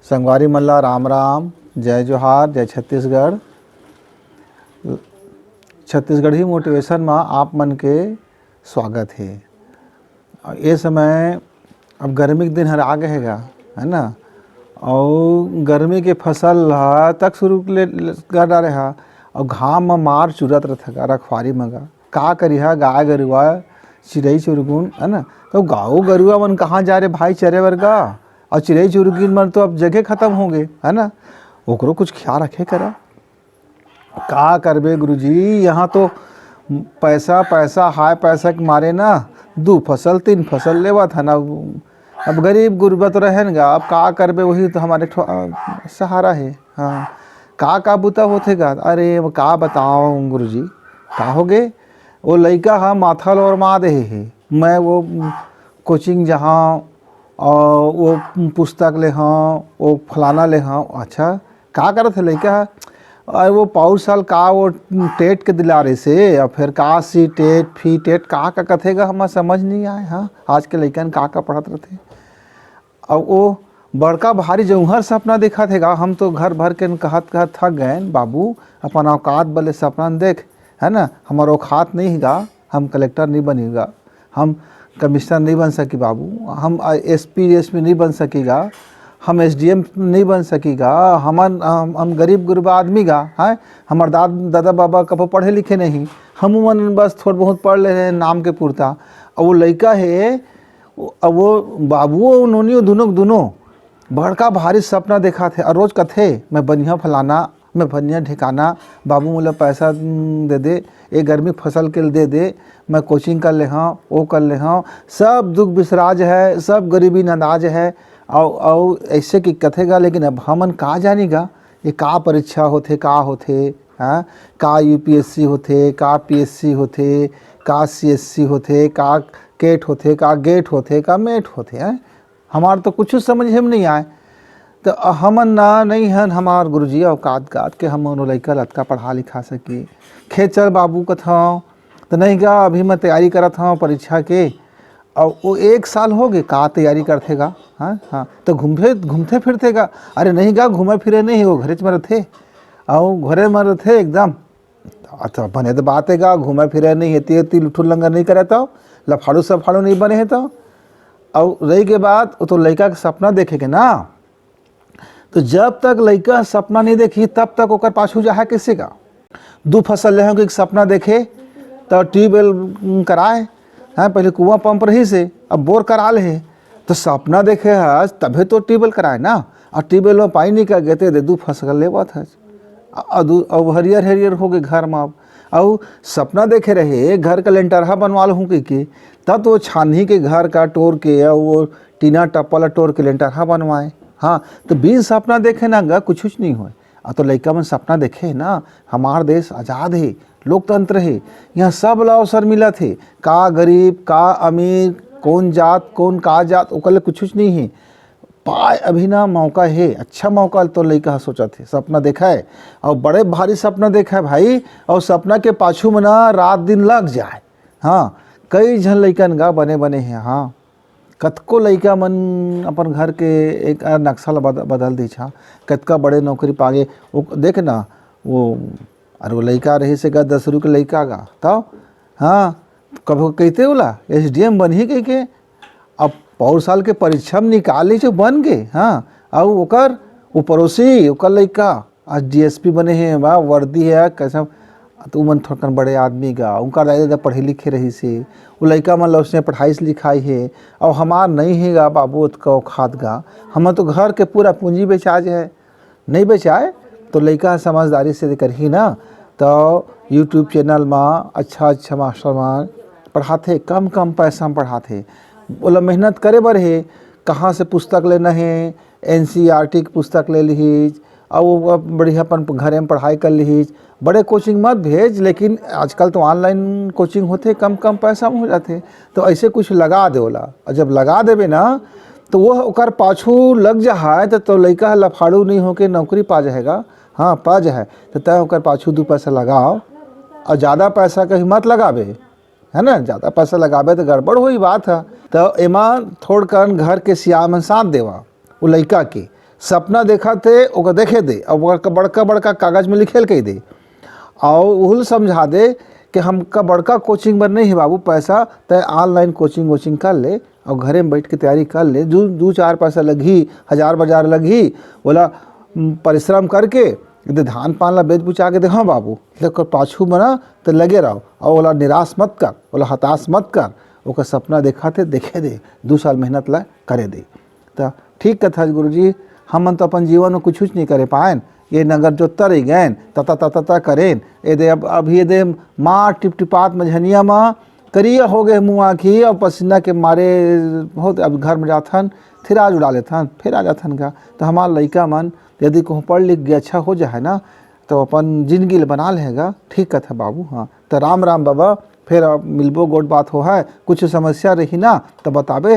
संगवारी मल्ला राम राम, जय जोहार, जय छत्तीसगढ़। छत्तीसगढ़ी मोटिवेशन में आप मन के स्वागत है। ये समय अब गर्मी के दिन हर आ गए हैगा, है ना। और गर्मी के फसल तक शुरू कर डाले हा और घाम में मार चुरत रहता रखवारी में का करी हा गाय गरुआ चिड़ई चुरगुन, है ना। तो गाँव गरुआ मन कहाँ जा रहे भाई चरे वर्गा, और चिड़ई चुरगुन मन तो अब जगह खत्म हो गए, है ना। ओकरो कुछ ख्याल रखे करा का करबे गुरुजी। यहाँ तो पैसा पैसा हाय पैसा के मारे ना 2 फसल 3 फसल लेवत है ना। अब गरीब गुरबत रहेन गा, अब का करबे, वही तो हमारे सहारा है। हाँ, का बुता होतेगा। अरे वो का बताओ गुरुजी, का हो गए। वो लड़का हाँ माथा और मा दे है। मैं वो कोचिंग जहाँ और वो पुस्तक ले हाँ, वो फलाना ले हाँ। अच्छा का करत है लड़का, और वो पाउर साल का वो टेट के दिला रहे से, और फिर का सी टेट फी टेट का कथेगा हमें समझ नहीं आए। हाँ, आज के लड़कन का पढ़त रहते। और वो बड़का भारी जौहर सपना देखा थेगा। हम तो घर भर के कहत कहत थक गए बाबू, अपन औकात बले सपना देख, है ना। हमारा औकात नहीं हैगा, हम कलेक्टर नहीं बनेगा, हम कमिश्नर नहीं बन सकी बाबू, हम एसपी नहीं बन सकेगा, हम एसडीएम नहीं बन सकेगा। हम गरीब गुरबा आदमी गा है। हमार दादा बाबा कब पढ़े लिखे नहीं, हम मन बस थोड़ा बहुत पढ़ ले हैं नाम के पुरता। और वो लड़का है, अब वो बाबू उन्होंने दोनों बड़का भारी सपना देखा थे। और रोज कथे मैं बनिया फलाना, मैं बनिया ठिकाना, बाबू मुझे पैसा दे, एक गर्मी फसल के लिए दे, मैं कोचिंग कर ले हाँ, वो कर ले हाँ। सब दुख बिसराज है, सब गरीबी नादाज है। और ऐसे की कथेगा। लेकिन अब हमन का जानेगा ये का परीक्षा होथे, का होथे, हाँ, का यूपीएससी होथे, का पीएससी होथे, का सीएससी होथे, का केट होथे, का गेट होथे, का मेट होथे। हैं हमार तो कुछ समझ हम नहीं आए। तो हमन ना नहीं हन हमार गुरुजी औकात गात के हम लड़का लतका पढ़ा लिखा सकी। खेचल बाबू कथाओं तो नहीं गा, अभी मैं तैयारी करत हूँ परीक्षा के। और वो 1 साल हो गए का तैयारी करतेगा। हाँ हाँ, तो घूमते फिरतेगा। अरे नहीं गा, घूमे फिरे नहीं, वो घरे में रहते, और घरे में रहते एकदम। अच्छा बने तो बात है गा, घूमे फिरे नहीं हेती लुठुर लंगर नहीं करे तो, लफाड़ू सफाड़ू नहीं बने है तो। और रही के बाद वो तो लड़का का सपना देखेगे ना। तो जब तक लड़का सपना नहीं देखी तब तक ओकर पाछू जा है किसी का 2 फसल ले होंगे। सपना देखे तो ट्यूबवेल कराए, हाँ पहले कुआं पंप रही से, अब बोर करा ले। तो सपना देखे है तभी तो ट्यूबवेल कराए ना। और ट्यूबवेल में पानी नहीं कर गए 2 फसल लेवत है। अब हरियर हरियर हो गए घर में। अब और सपना देखे रहे घर का लेंटरहा बनवा लूँ कि तब तो छानही के घर का टोर के, और वो टीना टप्पल टोर के लेंटरहा बनवाए। हाँ, तो 20 सपना देखे ना गा कुछ नहीं हो। तो लड़का में सपना देखे ना, हमार देश आज़ाद है, लोकतंत्र है, यहाँ सब ला अवसर मिला थे। का गरीब का अमीर, कौन जात कौन का जात, ओकले कुछ नहीं है। पाए अभी ना मौका है, अच्छा मौका। तो लड़का सोचा थे सपना देखा है, और बड़े भारी सपना देखा है भाई। और सपना के पाछू में ना रात दिन लग जाए। हाँ, कई जन लड़कन गा बने हैं। हाँ, कतको लड़का मन अपन घर के एक नक्शा बदल दी छा, कतका बड़े नौकरी पागे। वो देख ना वो, अरे वो लड़का रही से गा 10 रुपये के लड़का गा तब। हाँ, कब कहते बोला एसडीएम बन ही गई के। अब पौर साल के परीक्षा में निकाल ली जो बन गए। हाँ, और ओकर वो पड़ोसी ओकर लड़का आज डीएसपी बने हैं, वाह वर्दी है कैसा। तो मन थोड़ा बड़े आदमी गा, उनका ज़्यादा पढ़े लिखे रही से, वो लड़का मन उसने पढ़ाई से लिखाई है। और हमार नहीं है गा बाबू का औकात गा, हम तो घर के पूरा पूंजी बेचाज है। नहीं बेचाए तो लड़का समझदारी से कर ही ना। तो यूट्यूब चैनल में अच्छा मास्टर पढ़ाते, कम पैसा में पढ़ाते। बोला मेहनत करे बर है, कहाँ से पुस्तक लेना है, एनसीईआरटी की पुस्तक ले लीज, और वो बढ़िया अपन घरे में पढ़ाई कर लीज। बड़े कोचिंग मत भेज, लेकिन आजकल तो ऑनलाइन कोचिंग होते, कम पैसा में हो जाते। तो ऐसे कुछ लगा दे बोला, और जब लगा देवे ना तो वो ओकर पाछू लग जाए तो लड़का लफाड़ू नहीं होके नौकरी पा जाएगा। हाँ, पा जाए तो तय ओकर पाछू 2 पैसा लगाओ, और ज़्यादा पैसा कहीं मत लगावे, है ना। ज़्यादा पैसा लगावे तो गड़बड़ हुई बात है। तो एमा थोड़ कन घर के सियाम साथ देवा वो लड़का के, सपना देखा थे ओकर देखे दे और बड़का बड़का बड़का कागज में लिखेल कही दे और उहुल समझा दे कि हमका बड़का कोचिंग बर नहीं है बाबू पैसा, तय ऑनलाइन कोचिंग वोचिंग कर ले और घरे में बैठ के तैयारी कर ले। जो दो चार पैसा लगी, हज़ार बाजार लगी, बोला परिश्रम करके यदि धान पान ला बेच बुचा के दे, हाँ बाबू लेकर पाछू बना तो लगे रहो और बोला निराश मत कर, बोला हताश मत कर। ओकर सपना देखा थे देखे दे, 2 साल मेहनत ला करे दे। तो ठीक कथा गुरुजी, हम तो अपन जीवन में कुछ नहीं करे पाएन, ये नगर जो तर गए तता तता तता करें ये दे अब ये दे माँ टिपटिपात मझनिया माँ करिया हो गए मुँह आँखी और पसीना के मारे बहुत। अब घर में जाथन फिर आज उड़ा लेथन फिर आ जाथन का। तो हमारा लड़का मन यदि कहूँ पढ़ लिख गया अच्छा हो जाए ना तो अपन जिंदगी बना लेगा। ठीक कथा बाबू। हाँ तो राम राम बाबा, फिर मिलबो गोट बात हो है, कुछ समस्या रही ना तो बताबे।